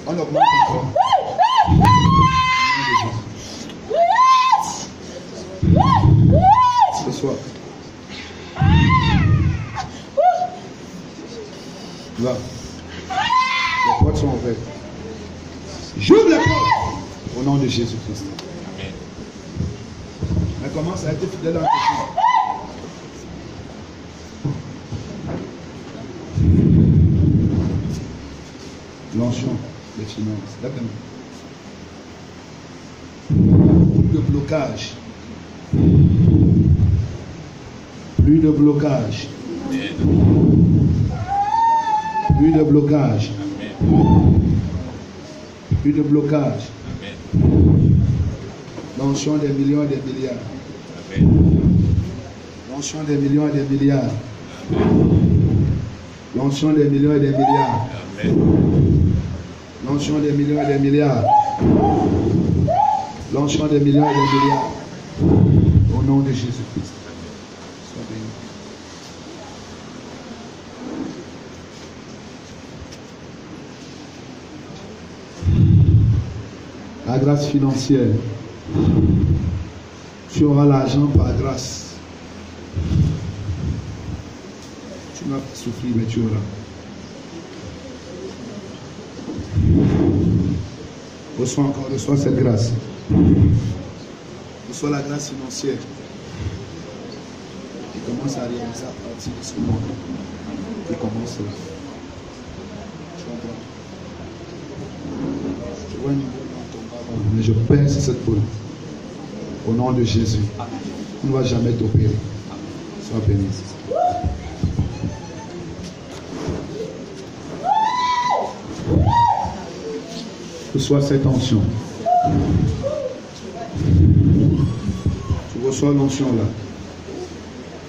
On augmente encore. Ce soir. Là. Les portes sont ouvertes. J'ouvre les portes au nom de Jésus-Christ. Amen. Elle commence à être fidèle à Dieu. L'onction des finances. Plus de blocage. Plus de blocage. Plus de blocage. Plus de blocage. L'onction des millions et des milliards. L'onction des millions et des milliards. L'onction des millions et des milliards. L'onction des millions et des milliards. L'onction des millions et des milliards. Au nom de Jésus-Christ. Sois béni. La grâce financière. Tu auras l'argent par grâce. Tu n'as pas souffert, mais tu auras. Reçois encore, reçois cette grâce. Reçois la grâce financière. Tu commences à réaliser à partir de ce moment. Tu commences là. Tu comprends? Je vois une boule dans ton bras, mais je perce cette boule. Au nom de Jésus. On ne va jamais t'opérer. Sois béni. Reçois cette onction. Tu reçois l'onction là.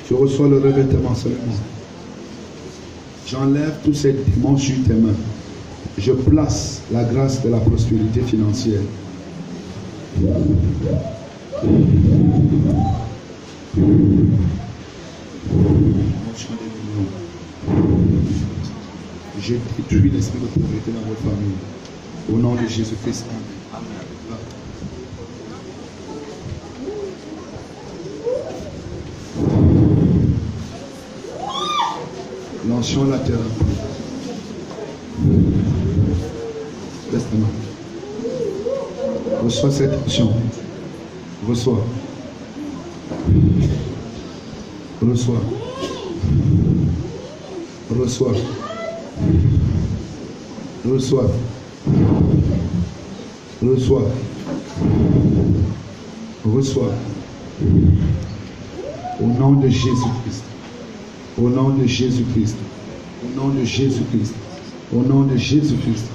Tu reçois le revêtement seulement. J'enlève tous ces démons sur tes mains. Je place la grâce de la prospérité financière. Je détruis l'esprit de pauvreté dans votre famille. Au nom de Jésus-Christ. Amen. L'onction latérale. Laisse-moi. Reçois cette onction. Reçois. Reçois. Reçois. Reçois. Reçois. Reçois. Au nom de Jésus-Christ. Au nom de Jésus-Christ. Au nom de Jésus-Christ. Au nom de Jésus-Christ.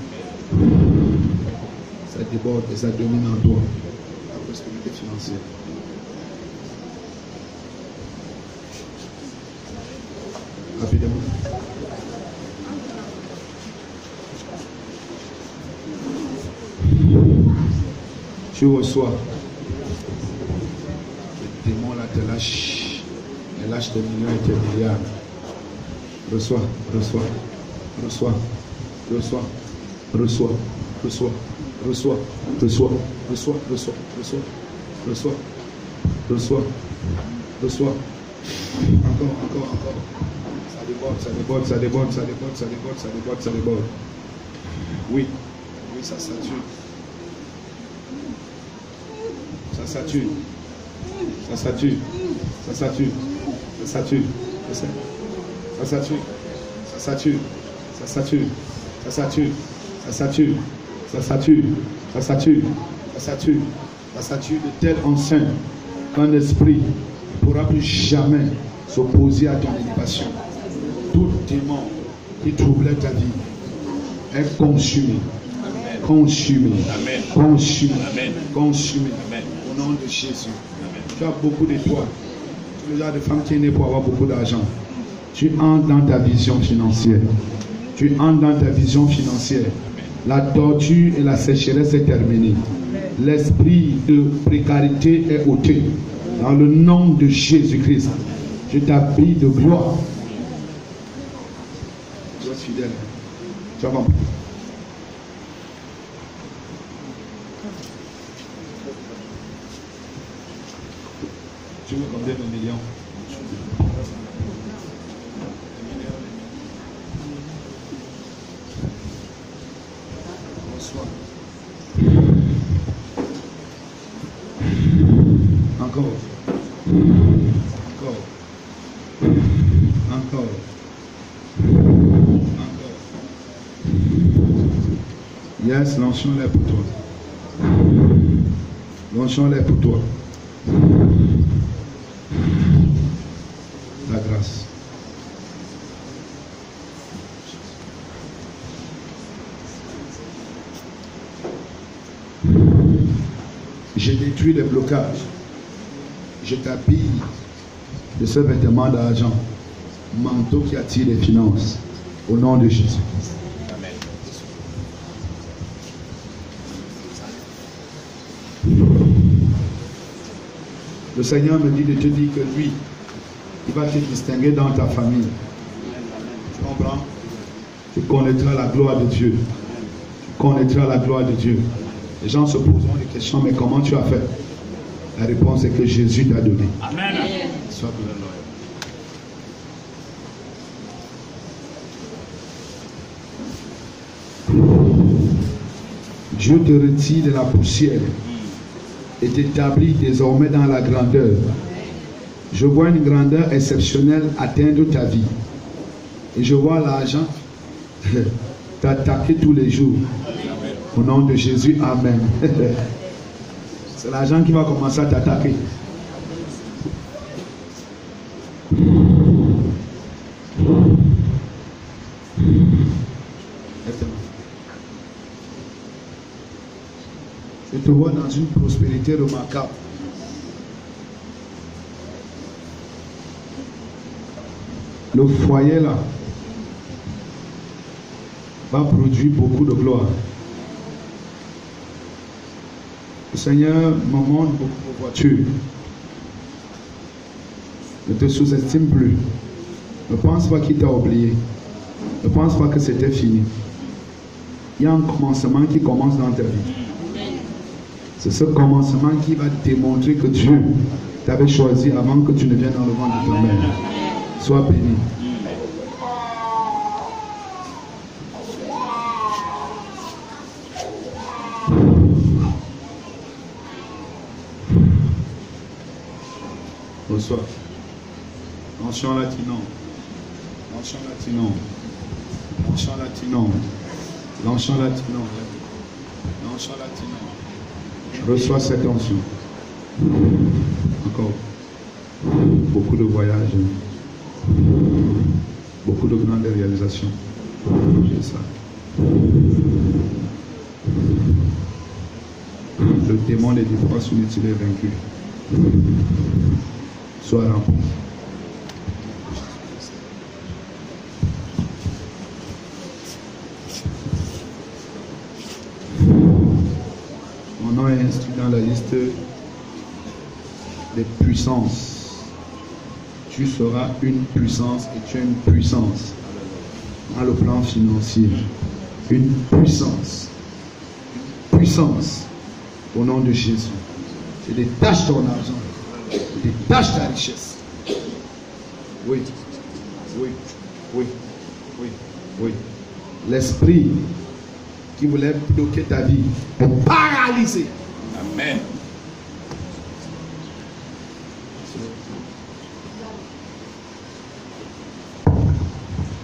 Ça déborde et ça domine en toi. La prospérité financière. Rapidement. Tu reçois. Le démon là te lâche. Il lâche tes millions et tes milliards. Reçois, reçois, reçois, reçois, reçois, reçois, reçois, reçois, reçois, reçois, reçois, reçois, reçois, reçois. Encore, encore, encore. Ça déborde, ça déborde, ça déborde, ça déborde, ça déborde, ça déborde, ça déborde. Oui, oui, ça sature. Ça sature. Ça sature. Ça sature. Ça sature. Ça sature. Ça sature. Ça sature. Ça sature. Ça sature. Ça sature. Ça sature. Ça sature. Ça sature de telle enceinte qu'un esprit ne pourra plus jamais s'opposer à ton élévation. Tout démon qui troublait ta vie est consumé. Consumé. Consumé. Consumé. Au nom de Jésus. Tu as beaucoup d'étoiles. Tu es le genre de femme qui est née pour avoir beaucoup d'argent. Tu entres dans ta vision financière. Tu entres dans ta vision financière. La torture et la sécheresse est terminée. L'esprit de précarité est ôté. Dans le nom de Jésus-Christ, je t'habille de gloire. Tu es fidèle. Tu as compris. Tu veux combien de millions? Bonsoir. Encore. Encore. Encore. Encore. Yes, lançons-les pour toi. Lançons-les pour toi. La grâce. Je détruis les blocages. Je t'habille de ce vêtement d'argent, manteau qui attire les finances, au nom de Jésus. Amen. Le Seigneur me dit de te dire que lui, il va te distinguer dans ta famille. Tu comprends? Tu connaîtras la gloire de Dieu. Tu connaîtras la gloire de Dieu. Les gens se poseront des questions, mais comment tu as fait? La réponse est que Jésus t'a donné. Amen. Sois glorieux. Dieu te retire de la poussière et t'établit désormais dans la grandeur. Je vois une grandeur exceptionnelle atteindre ta vie. Et je vois l'argent t'attaquer tous les jours. Au nom de Jésus, amen. C'est l'argent qui va commencer à t'attaquer. Je te vois dans une prospérité remarquable. Le foyer là va produire beaucoup de gloire. Le Seigneur me montre beaucoup de voitures. Ne te sous-estime plus. Ne pense pas qu'il t'a oublié. Ne pense pas que c'était fini. Il y a un commencement qui commence dans ta vie. C'est ce commencement qui va te démontrer que Dieu t'avait choisi avant que tu ne viennes dans le ventre de ta mère. Sois béni. Bonsoir. L'enchant latinon. L'enchant latinon. L'enchant latinon. L'enchant latinon. L'enchant latinon. Reçois cette onction. Encore. Beaucoup de voyages. Beaucoup de grandes réalisations. J'ai ça. Le démon des défenses inutiles est vaincu. Sois rempli. Mon nom est inscrit dans la liste des puissances. Tu seras une puissance et tu es une puissance dans le plan financier. Une puissance. Une puissance au nom de Jésus. Je détache ton argent. Je détache ta richesse. Oui, oui, oui, oui, oui. L'esprit qui voulait bloquer ta vie est paralysé. Amen.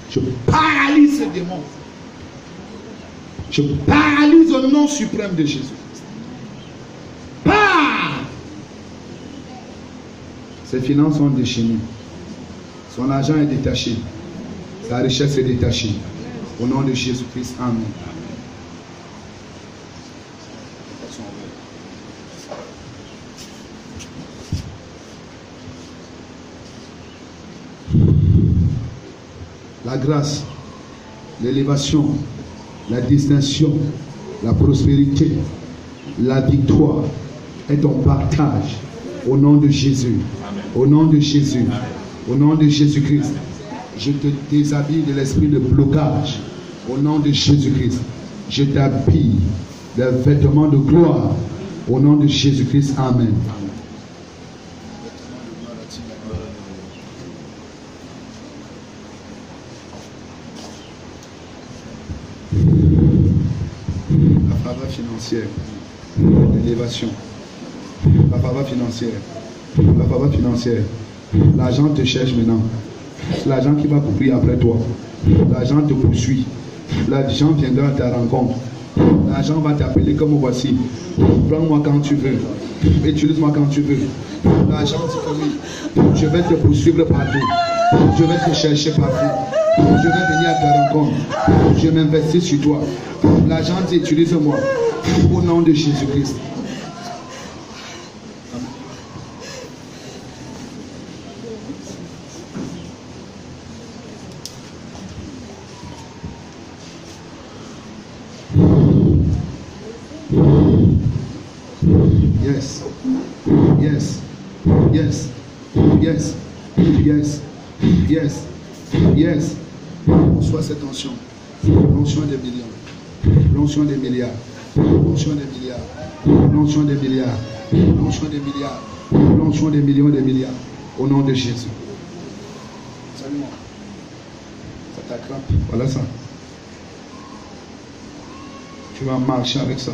Je paralyse ce démon. Je paralyse au nom suprême de Jésus. Ses finances sont déchaînées. Son argent est détaché. Sa richesse est détachée. Au nom de Jésus-Christ, amen. La grâce, l'élévation, la distinction, la prospérité, la victoire est ton partage. Au nom de Jésus. Amen. Au nom de Jésus. Amen. Au nom de Jésus-Christ. Je te déshabille de l'esprit de blocage. Au nom de Jésus-Christ. Je t'habille des vêtements de gloire. Au nom de Jésus-Christ. Amen. La faveur financière, l'élévation. La faveur financière. La faveur financière. L'argent te cherche maintenant. C'est l'argent qui va courir après toi. L'argent te poursuit. L'argent viendra à ta rencontre. L'argent va t'appeler comme voici. Prends-moi quand tu veux. Utilise-moi quand tu veux. L'argent dit que oui. Je vais te poursuivre partout. Je vais te chercher partout. Je vais venir à ta rencontre. Je m'investis sur toi. L'argent dit utilise-moi. Au nom de Jésus-Christ. Yes. Yes. Yes. Yes. Yes. Yes. Yes. Reçois cette onction. L'onction des millions. L'onction des milliards. L'onction des milliards. L'onction des milliards. L'onction des milliards. L'onction des millions et des milliards. Au nom de Jésus. Salut-moi. Ça t'accroche. Voilà ça. Tu vas marcher avec ça.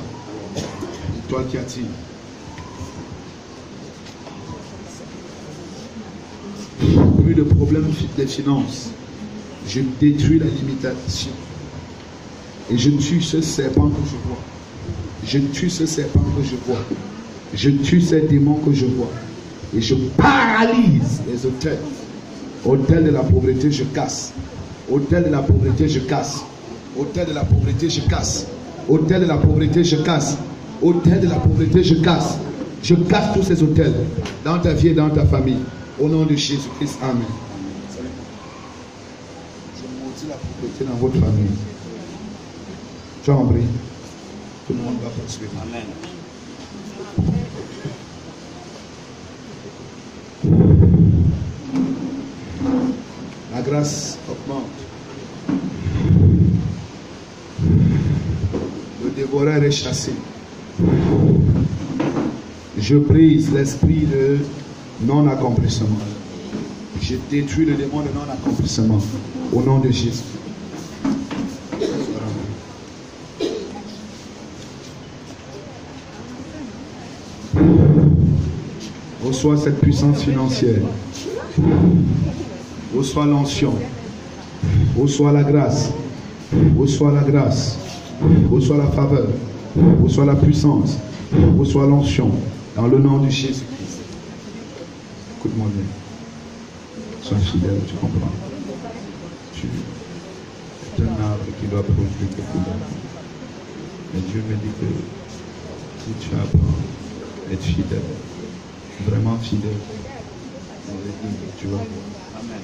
L'étoile qui attire. Plus de problèmes des finances. Je détruis la limitation. Et je tue ce serpent que je vois. Je tue ce serpent que je vois. Je tue ces démons que je vois. Et je paralyse les hôtels. Hôtel de la pauvreté, je casse. Hôtel de la pauvreté, je casse. Hôtel de la pauvreté, je casse. Hôtel de la pauvreté, je casse. Hôtel de la pauvreté, je casse. Je casse tous ces hôtels dans ta vie et dans ta famille. Au nom de Jésus-Christ, amen. Je maudis la pauvreté dans votre famille. Tu as compris? Tout le monde va poursuivre. Amen. La grâce augmente. Le dévoreur est chassé. Je brise l'esprit de non-accomplissement. Je détruis le démon de non-accomplissement. Au nom de Jésus. Reçois cette puissance financière. Reçois l'onction. Reçois la grâce. Reçois la grâce. Reçois la faveur. Reçois la puissance. Reçois l'onction. Dans le nom de Jésus-Christ. Écoute-moi bien. Sois fidèle, tu comprends. Tu es un arbre qui doit produire quelque chose. Mais Dieu me dit que si tu apprends à être fidèle, vraiment fidèle, tu vas voir. Amen.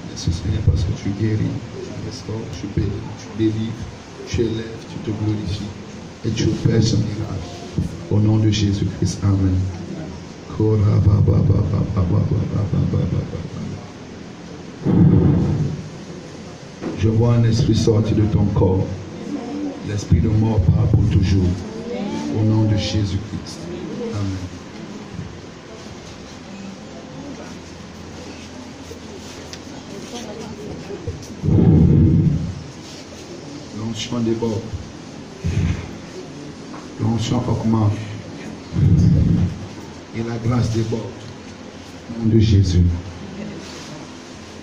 Merci Seigneur parce que tu guéris, tu restaures, tu bénis, tu délivres, tu élèves, tu te glorifies et tu opères ce miracle. Au nom de Jésus-Christ, amen. Je vois un esprit sortir de ton corps. L'esprit de mort part pour toujours. Au nom de Jésus-Christ. Amen. L'onction déborde. L'onction augmente. Et la grâce déborde. Au nom de Jésus.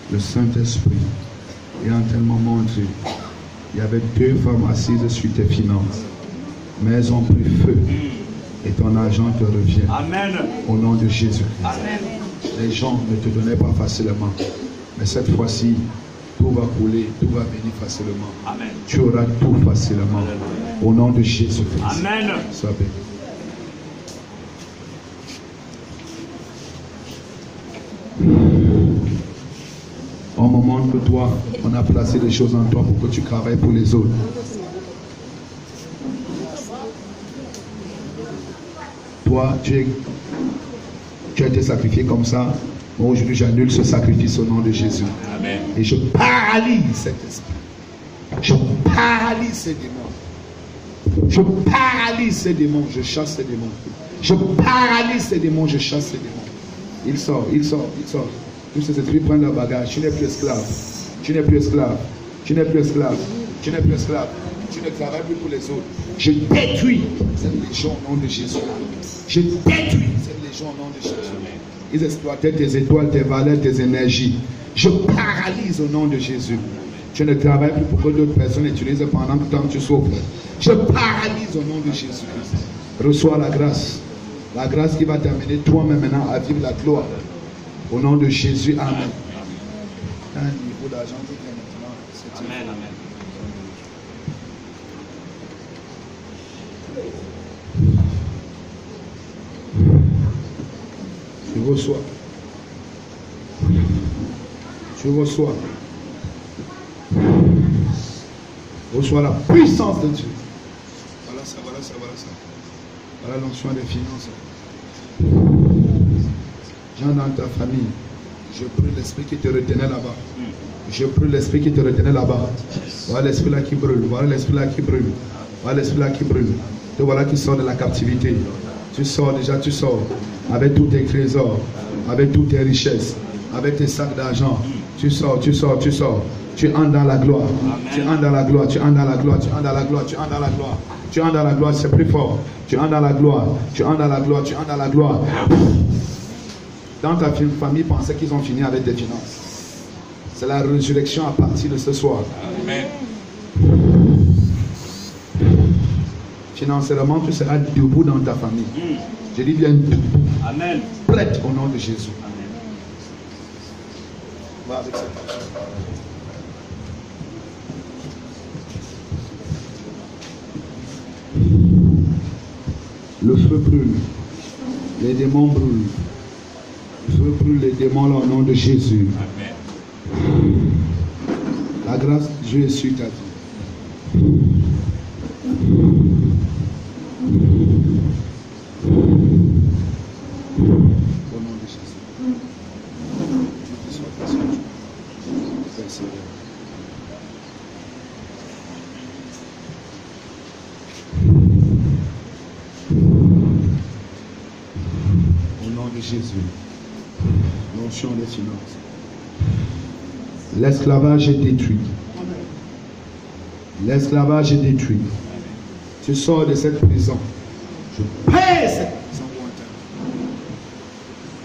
Le Saint-Esprit ayant tellement montré. Il y avait 2 femmes assises sur tes finances. Mais elles ont pris feu. Et ton argent te revient. Amen. Au nom de Jésus. Amen. Les gens ne te donnaient pas facilement. Mais cette fois-ci, tout va couler, tout va venir facilement. Amen. Tu auras tout facilement. Amen. Au nom de Jésus-Christ. Amen. Sois béni. Au moment que toi, on a placé des choses en toi pour que tu travailles pour les autres. Toi, tu as été sacrifié comme ça. Moi, aujourd'hui, j'annule ce sacrifice au nom de Jésus. Amen. Et je paralyse cet esprit. Je paralyse ces démons. Je paralyse ces démons, je chasse ces démons. Je paralyse ces démons, je chasse ces démons. Il sort, il sort, il sort. Tous ces esprits prennent leur bagage. Tu n'es plus esclave. Tu n'es plus esclave. Tu n'es plus esclave. Tu n'es plus esclave. Tu ne travailles plus pour les autres. Je détruis cette légion au nom de Jésus. Je détruis cette légion au nom de Jésus. Ils exploitaient tes étoiles, tes valeurs, tes énergies. Je paralyse au nom de Jésus. Tu ne travailles plus pour que d'autres personnes utilisent pendant que tu souffres. Je paralyse au nom de Jésus. Reçois la grâce. La grâce qui va t'amener toi-même maintenant à vivre la gloire. Au nom de Jésus, amen. Un niveau d'argent qui vient maintenant. Amen, amen. Tu reçois. Tu reçois. Reçois la puissance de Dieu. Voilà ça, voilà ça, voilà ça. Voilà l'onction des finances. Viens dans ta famille. Je brûle l'esprit qui te retenait là-bas. Je brûle l'esprit qui te retenait là-bas. Voilà l'esprit là qui brûle. Voilà l'esprit là qui brûle. Voilà l'esprit là qui brûle. Te voilà qui sort de la captivité. Tu sors déjà, tu sors. Avec tous tes trésors. Avec toutes tes richesses. Avec tes sacs d'argent. Tu sors, tu sors, tu sors. Tu entres dans la gloire. Tu entres dans la gloire. Tu entres dans la gloire. Tu entres dans la gloire. Tu entres dans la gloire. Tu entres dans la gloire. C'est plus fort. Tu entres dans la gloire. Tu entres dans la gloire. Tu entres dans la gloire. Dans ta famille, pensait qu'ils ont fini avec des finances. C'est la résurrection à partir de ce soir. Amen. Financièrement, tu seras debout dans ta famille. Je dis bien debout. Amen. Prête au nom de Jésus. Amen. Va avec cette parole. Le feu brûle. Les démons brûlent. Le feu brûle les démons là au nom de Jésus. Amen. La grâce de Dieu est sur ta vie. Au nom de Jésus. Au nom de Jésus. L'onction des finances. L'esclavage est détruit. L'esclavage est détruit. Tu sors de cette prison. Je pèse cette prison lointaine.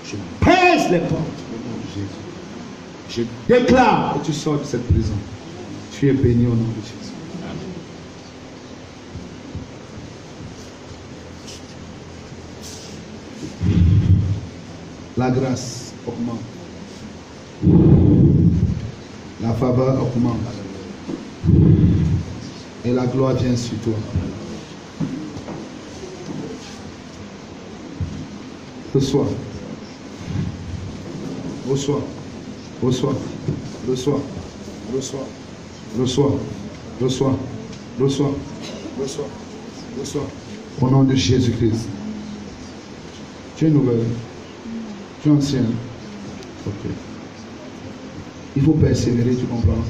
Je pèse les portes au nom de Jésus. Je déclare que tu sors de cette prison. Tu es béni au nom de Jésus. La grâce augmente. La faveur augmente. Et la gloire vient sur toi. Reçois. Reçois. Reçois. Reçois. Reçois. Reçois. Reçois. Reçois. Reçois. Reçois. Au nom de Jésus-Christ. Tu es nouvelle. Tu es ancien. Ok. Il faut persévérer, tu comprends?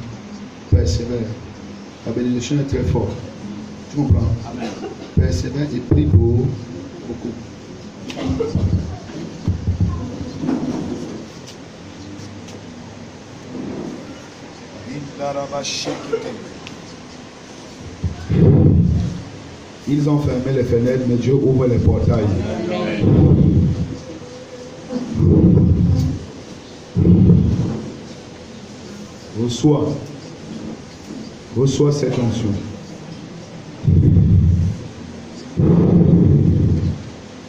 Persévère. La bénédiction est très forte. Tu comprends? Amen. Persévère et prie pour beaucoup. Ils ont fermé les fenêtres, mais Dieu ouvre les portails. Reçois. Reçois cette onction.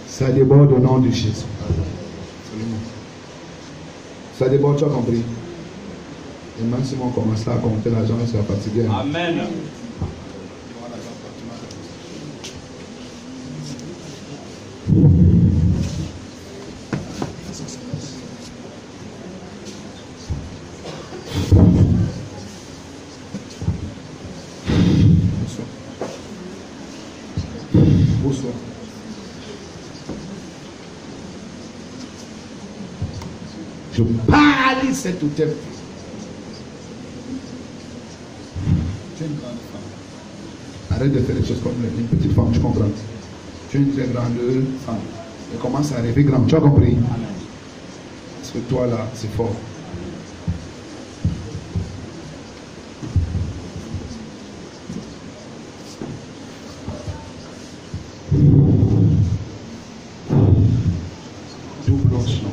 Ça déborde au nom de Jésus. Ça déborde, tu as compris? Et même si on commence à compter l'argent, il sera fatigué. Amen. Je paralyse cet hôtel. Tu es une grande femme. Arrête de faire les choses comme une petite femme, tu comprends? Tu es une très grande femme. Et commence à rêver grand. Tu as compris? Parce que toi là, c'est fort. Double onction.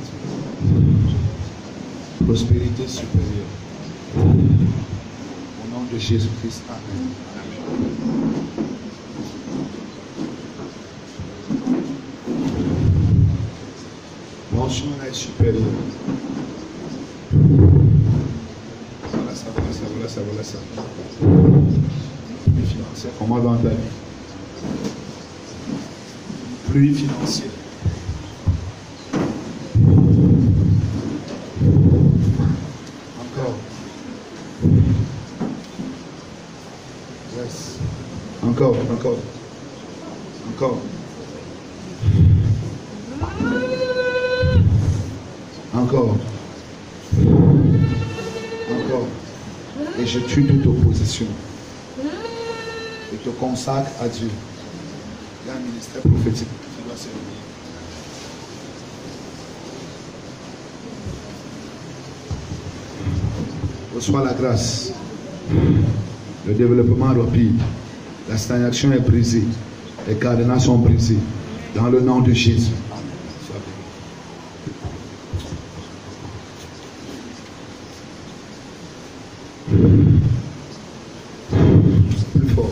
Prospérité supérieure. Au nom de Jésus-Christ. Amen. L'onction est supérieure. Voilà ça, voilà ça, voilà ça, voilà ça. Pluie financière, comment dans ta vie? Pluie financière. Encore. Yes. Encore, encore. Encore. Encore. Encore. Et je tue toute opposition. Et te consacre à Dieu. Il y a un ministère prophétique qui doit se réveiller. Reçois la grâce. Le développement rapide. La stagnation est brisée. Les cadenas sont brisés. Dans le nom de Jésus. Plus fort.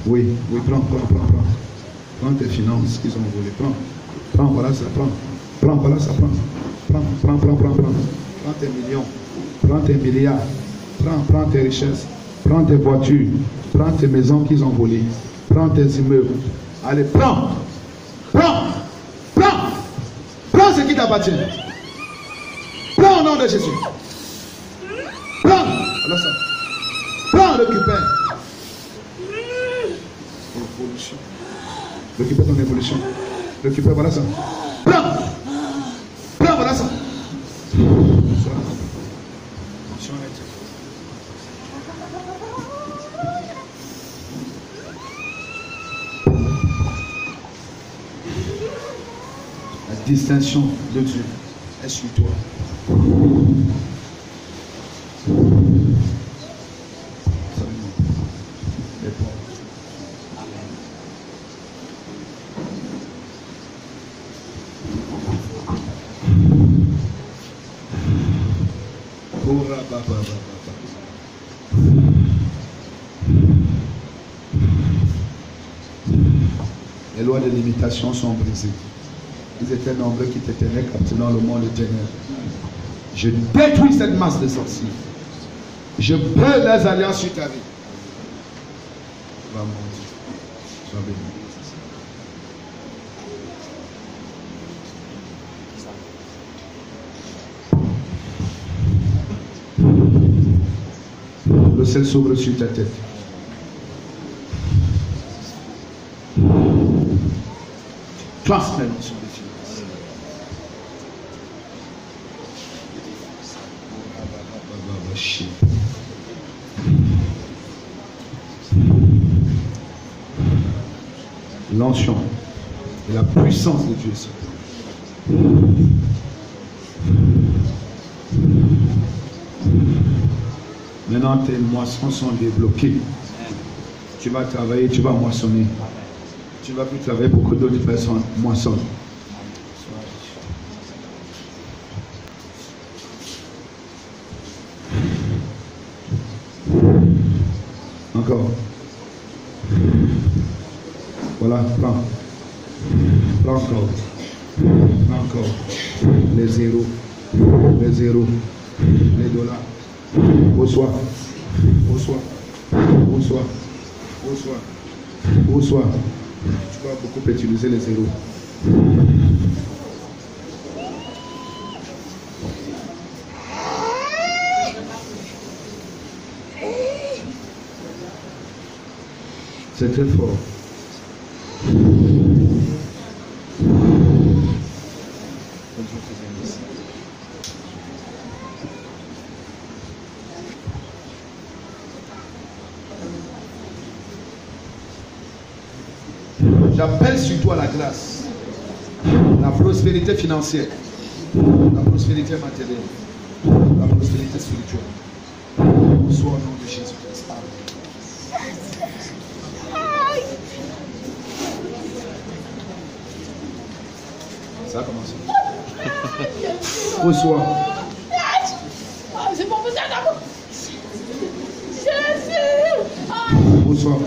Oui, oui, prends. Prends tes finances qu'ils ont volées. Prends, voilà ça, prends, voilà ça, prends. Prends tes millions, prends tes milliards, prends tes richesses, prends tes voitures, prends tes maisons qu'ils ont volées, prends tes immeubles. Allez, prends ce qui t'appartient. Prends au nom de Jésus. Prends, voilà ça. Prends, récupère. Évolution. Récupère ton évolution. Récupère, voilà ça. Prends, voilà ça. La distinction de Dieu est sur toi. Les lois de limitation sont brisées. Ils étaient nombreux qui te tenaient captifs dans le monde éternel. Je détruis cette masse de sorciers. Je brûle les alliances sur ta vie. Va mon Dieu. Sois béni. Le ciel s'ouvre sur ta tête. Transmets l'onction de finances. L'onction et la puissance de Dieu. Maintenant, tes moissons sont débloquées. Tu vas travailler, tu vas moissonner. Tu ne vas plus travailler pour que d'autres personnes moissonnent. Encore. Voilà, prends. Prends encore. Prends encore. Les zéros. Les zéros. Les dollars. Reçois. Reçois. Reçois. Reçois. Reçois. Tu vas beaucoup utiliser les zéros. C'est très fort. J'appelle sur toi la grâce, la prospérité financière, la prospérité matérielle, la prospérité spirituelle. Soit au nom de Jésus-Christ. Ça a commencé. Reçois. C'est pour vous d'abord. Jésus. Reçois.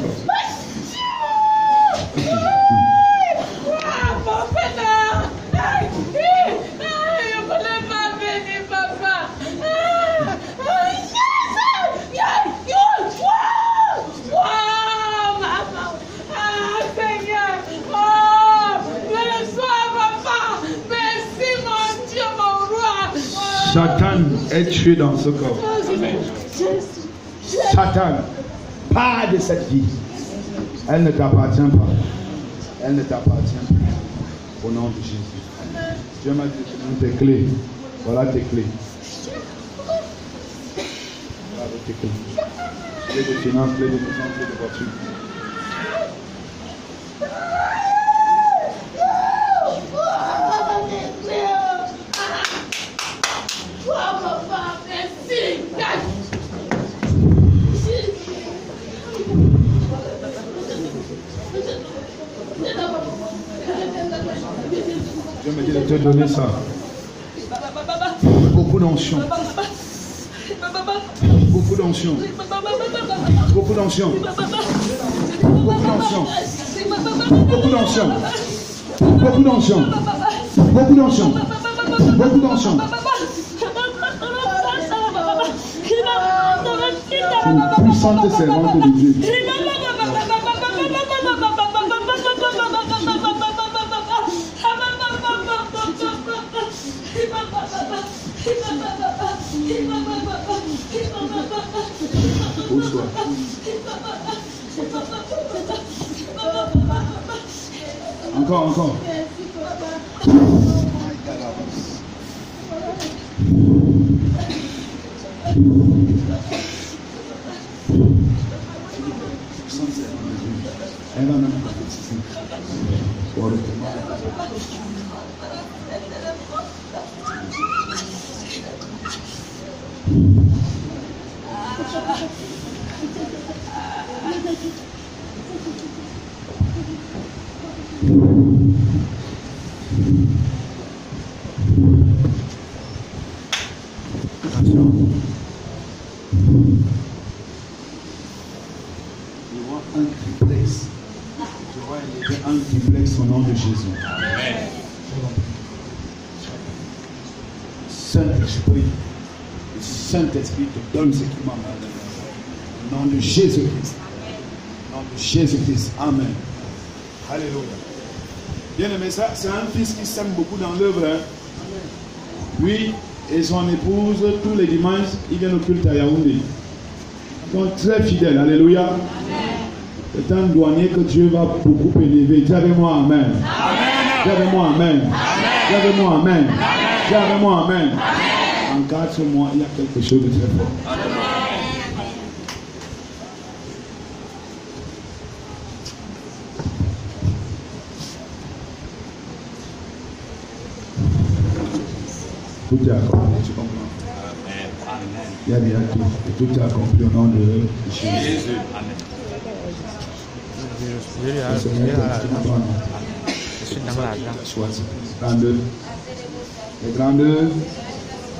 Satan est tué dans ce corps. Satan, pas de cette vie. Elle ne t'appartient pas. Elle ne t'appartient plus. Au nom de Jésus. Dieu m'a dit tes clés. Voilà tes clés. Voilà tes clés. Clés de finances, clés de maison, clés de voiture. Dieu me dit de te donner ça. Beaucoup d'onction. Beaucoup d'onction. Beaucoup d'onction. Beaucoup d'onction. Beaucoup d'onction. Beaucoup d'onction. Beaucoup d'onction. Beaucoup d'onction. Une puissante servante de Dieu. Bonsoir. Encore. Un triplex au nom de Jésus. Saint-Esprit, le Saint-Esprit te donne ce qui m'a donné. Au nom de Jésus-Christ. Au nom de Jésus-Christ. Amen. Alléluia. Bien aimé, ça, c'est un fils qui s'aime beaucoup dans l'œuvre. Hein? Lui et son épouse, tous les dimanches, ils viennent au culte à Yaoundé. Ils sont très fidèles. Alléluia. Amen. C'est un douanier que Dieu va beaucoup élever. Dis avec moi Amen. Dis avec moi Amen. Dis avec moi Amen. Dis avec moi Amen. En 4 mois, il y a quelque chose de très fort. Tout est accompli, tu comprends? Il y a bien tout. Et tout est accompli au nom de Jésus. Amen.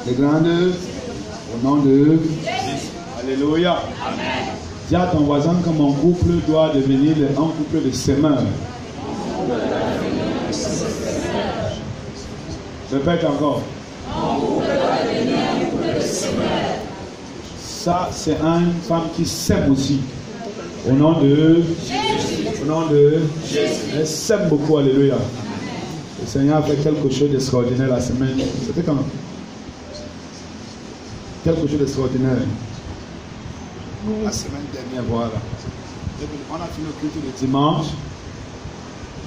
Les grandes, au nom de Jésus. Alléluia. Amen. Dis à ton voisin que mon couple doit devenir un couple de semeurs. Répète encore. Ça, c'est une femme qui s'aime aussi. Au nom de Jésus. Au nom de Jésus. Elle s'aime beaucoup. Alléluia. Le Seigneur a fait quelque chose d'extraordinaire la semaine. C'était quand? Quelque chose d'extraordinaire. La semaine dernière, voilà. On a fini le culte le dimanche.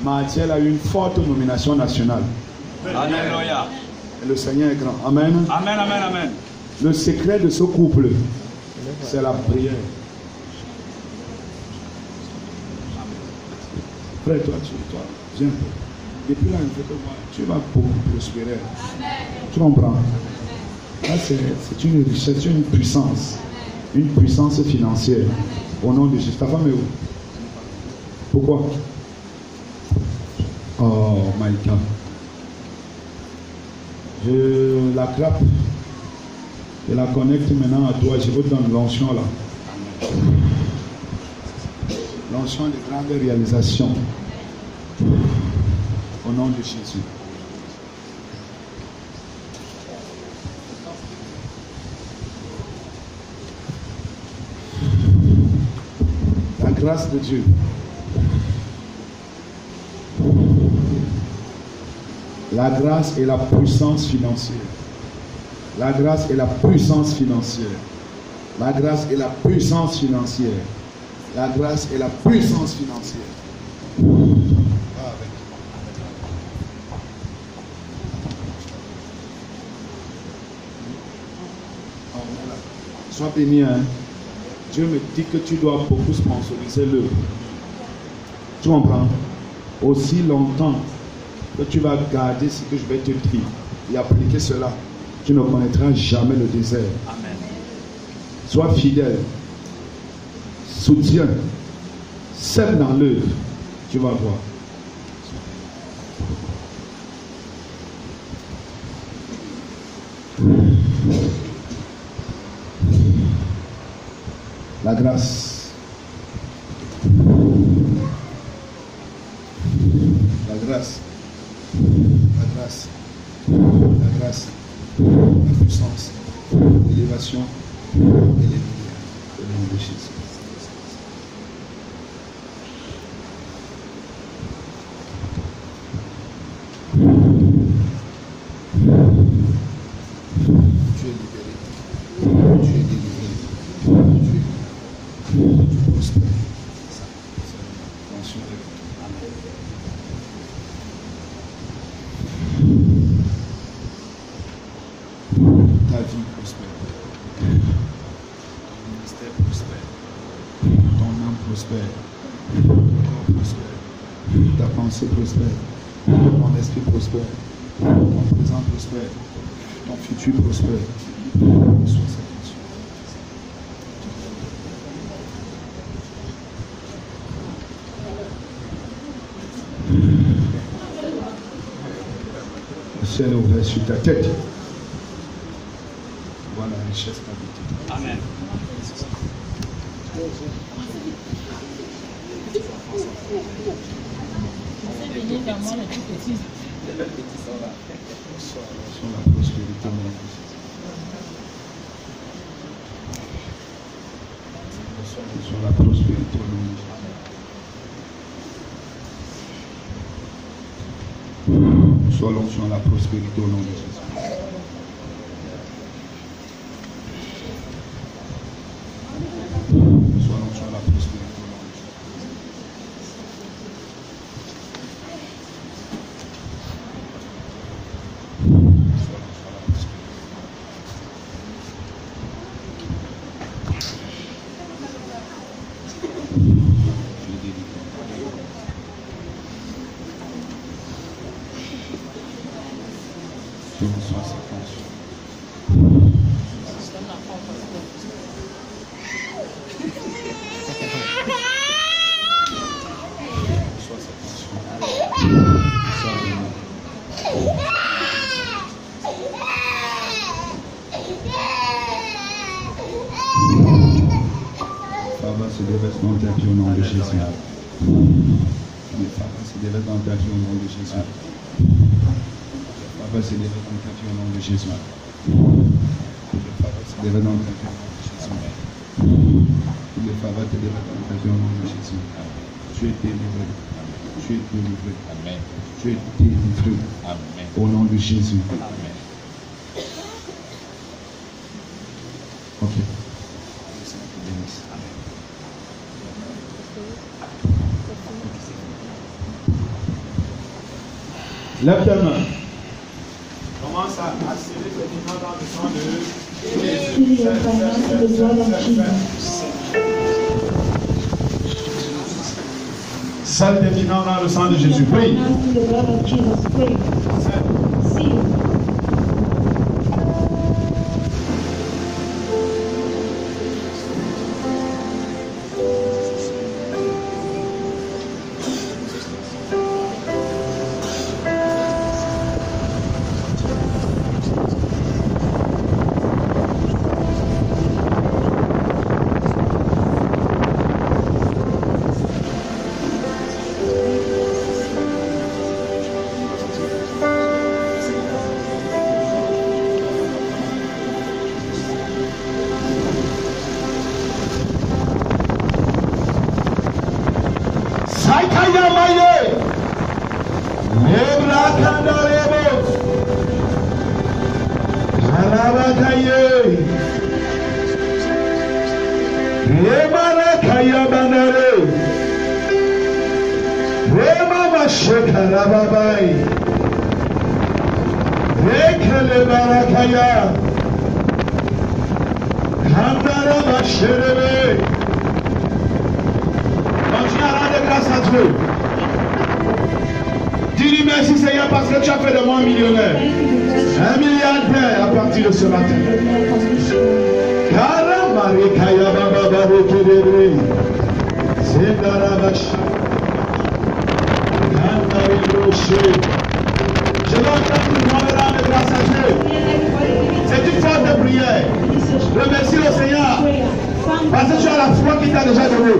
Mardi, elle a eu une forte nomination nationale. Alléluia. Et le Seigneur est grand. Amen. Amen, amen, amen. Le secret de ce couple, c'est la prière. Frère, toi, viens. Depuis là, il faut te voir. Tu vas beaucoup prospérer. Tu comprends? Là, c'est une richesse, c'est une puissance. Une puissance financière. Au nom de Jésus. Ta femme est où? Pourquoi? Oh my God. Je la clappe. Je la connecte maintenant à toi. Je vous donne l'onction là. L'onction de grande réalisation. Au nom de Jésus. La grâce de Dieu. La grâce et la puissance financière. La grâce et la puissance financière. La grâce et la puissance financière. La grâce et la puissance financière. Sois béni, hein. Dieu me dit que tu dois beaucoup sponsoriser l'œuvre. Tu comprends? Aussi longtemps que tu vas garder ce que je vais te dire et appliquer cela, tu ne connaîtras jamais le désert. Amen. Sois fidèle, soutiens, sème dans l'œuvre, tu vas voir. La grâce. La grâce. La grâce. La grâce. La puissance. L'élévation. Et les lumières. Au nom de Jésus. Tu es libéré. Tu es délivré. Tu prospères. Ta vie prospère. Ton ministère prospère. Ton âme prospère. Ton corps prospère. Ta pensée prospère. Ton esprit prospère. Ton présent prospère. Ton futur prospère. Sois satisfait. Le ciel est ouvert sur ta tête. Voilà la richesse d'habitude. Amen. Sur la prospérité. Sur la prospérité. Sois l'onction à la prospérité au nom de Jésus. Sois l'onction à la prospérité au nom de Jésus. Sois l'onction à la prospérité. Se déverse dans ta vie au nom de Jésus. Les faveurs se déversent dans ta vie au nom de Jésus. Les faveurs se déversent dans ta vie au nom de Jésus. Les faveurs se déversent dans ta vie au nom de Jésus. Les faveurs te déversent dans ta vie au nom de Jésus. Tu es délivré. Tu es délivré. Amen. Tu es délivré. Amen. Au nom de Jésus. Amen. Ok. Lève ta main. Commence à serrer tes mains dans le sang de Jésus. Scelle tes finances dans le sang de Jésus. Prie. Dis-lui merci Seigneur parce que tu as fait de moi un millionnaire. Un milliardaire à partir de ce matin. Je vais entendre tout le monde rendre grâce à Dieu. C'est une forme de prière. Remercie le Seigneur parce que tu as la foi qui t'a déjà donné.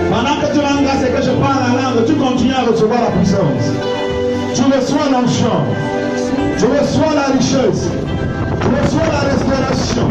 Pendant que tu rends grâce et que je parle la langue, tu continues à recevoir la puissance. Tu reçois l'onction. Tu reçois la richesse. Tu reçois la restauration.